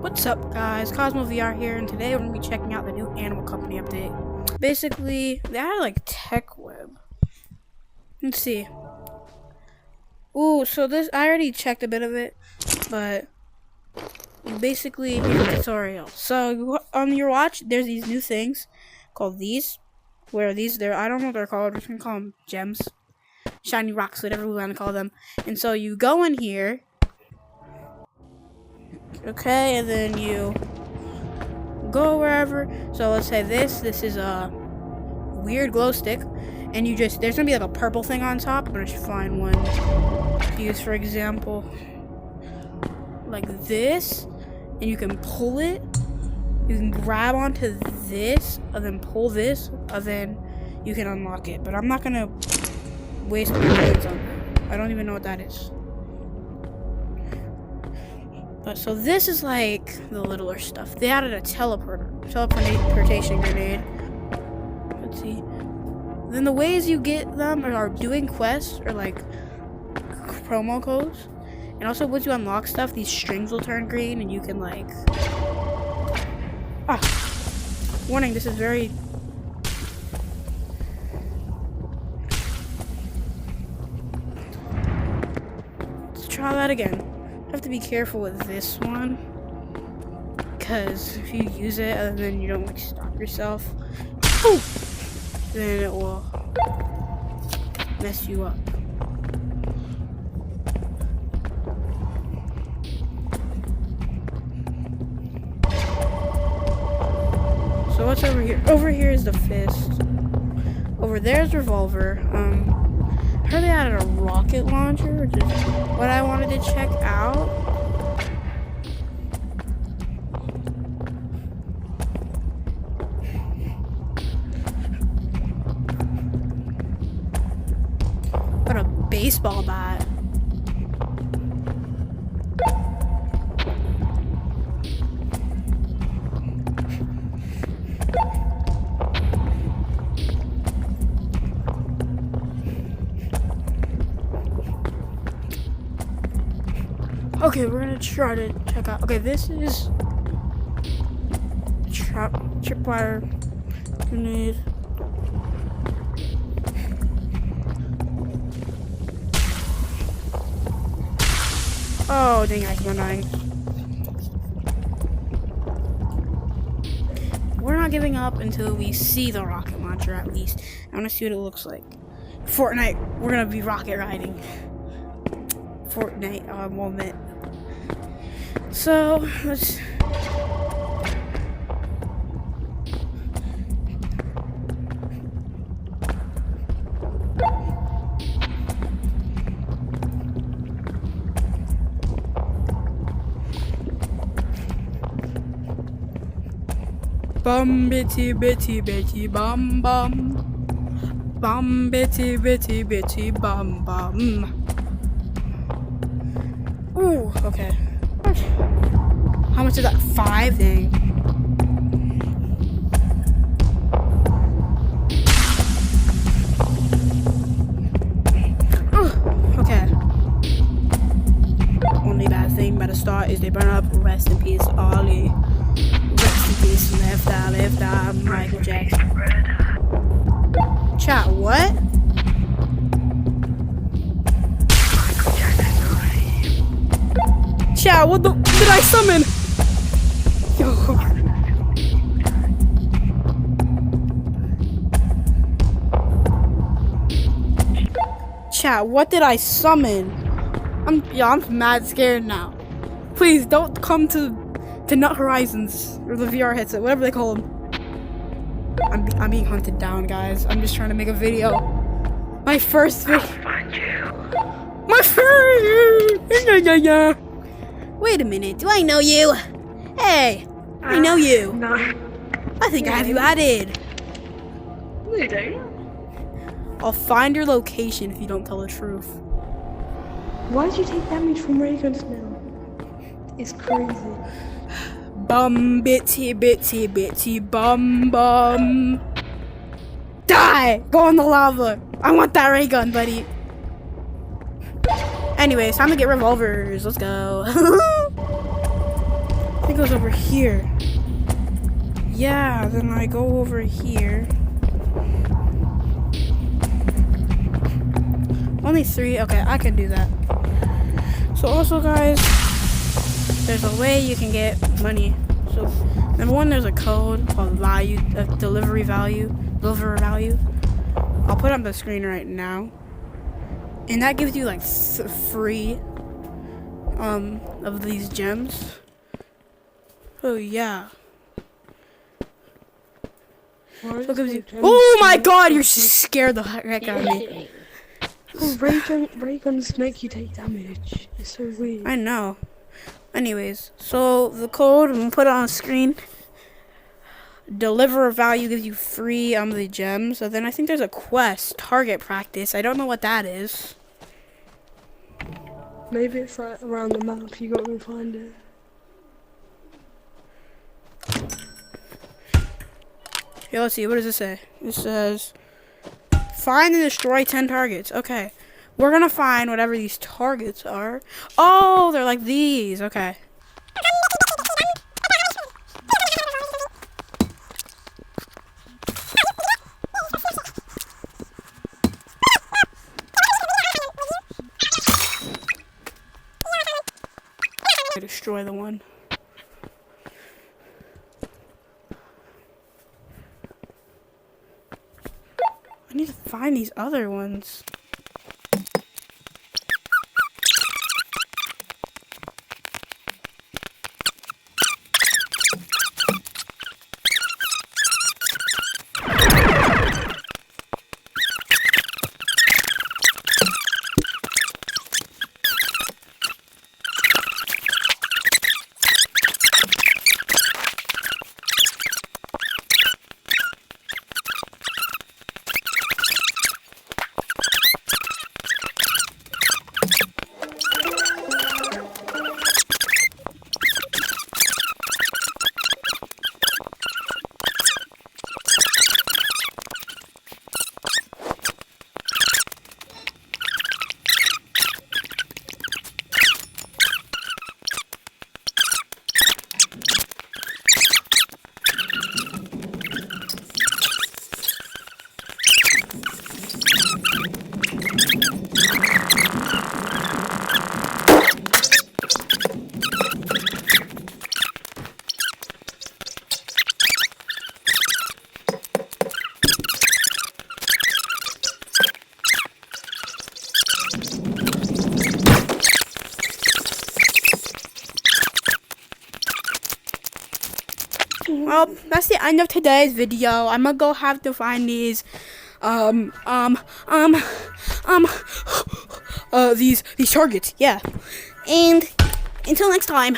What's up, guys? Cosmo VR here, and today we're gonna be checking out the new Animal Company update. Basically, they added like tech web. Let's see. Ooh, so this I already checked a bit of it, but basically here's a tutorial. So on your watch, there's these new things called these, where they're I don't know what they're called. We're just gonna call them gems, shiny rocks, whatever we want to call them. And so you go in here. Okay, and then you go wherever. So let's say this is a weird glow stick, and there's gonna be like a purple thing on top. I'm gonna find one to use, for example, like this, and you can pull it. You can grab onto this, and then pull this, and then you can unlock it. But I'm not gonna waste my words on it. I don't even know what that is. So this is like the littler stuff. They added a teleportation grenade. Let's see. Then the ways you get them are doing quests or like promo codes. And also once you unlock stuff, these strings will turn green and you can like... Warning, this is very... Let's try that again. Have to be careful with this one, because if you use it and then you don't like stop yourself, then it will mess you up. So what's over here? Over here is the fist. Over there's revolver. I heard they added a rocket launcher, which is what I wanted to check out. What a baseball bat. Okay, we're gonna try to check out. Okay, this is tripwire grenade. Oh, dang, I keep on dying. We're not giving up until we see the rocket launcher, at least. I wanna see what it looks like. Fortnite, we're gonna be rocket riding. Fortnite moment. So let's bum bitty bitty bitty bum bum, bum bitty bitty bitty bum bum. Ooh, okay. How much is that? 5 thing? Okay. Only bad thing about a start is they burn up. Rest in peace, Ollie. Rest in peace, left eye, Michael Jackson. Chat, what? Chat, what the did I summon? Yo. Chat, what did I summon? I'm mad scared now. Please don't come to Nut Horizons or the VR headset, whatever they call them. I'm being hunted down, guys. I'm just trying to make a video. My first video. I'll find you. My first. Wait a minute, do I know you? Hey, I know you. No. I think I have you added. You do? I'll find your location if you don't tell the truth. Why did you take damage from ray guns now? It's crazy. Bum bitty bitty bitty bum bum. Die! Go in the lava. I want that ray gun, buddy. Anyways, time to get revolvers. Let's go. think it goes over here. Yeah, then I go over here. Only 3? Okay, I can do that. So also, guys, there's a way you can get money. So, number 1, there's a code called delivery value. I'll put it on the screen right now. And that gives you like free of these gems. Oh yeah. So it gives you, oh my god, you're scared the heck out of me. Ray guns make you take damage. It's so weird. I know. Anyways, so the code, I'm gonna put it on the screen. Deliver value gives you free the gems. So then I think there's a quest, target practice. I don't know what that is. Maybe it's right around the map. You got to find it. Okay, let's see. What does it say? It says, find and destroy 10 targets. Okay. We're gonna find whatever these targets are. Oh, they're like these. Okay. Destroy the one. I need to find these other ones. Well, that's the end of today's video. I'm gonna go have to find these, these targets, yeah. And until next time.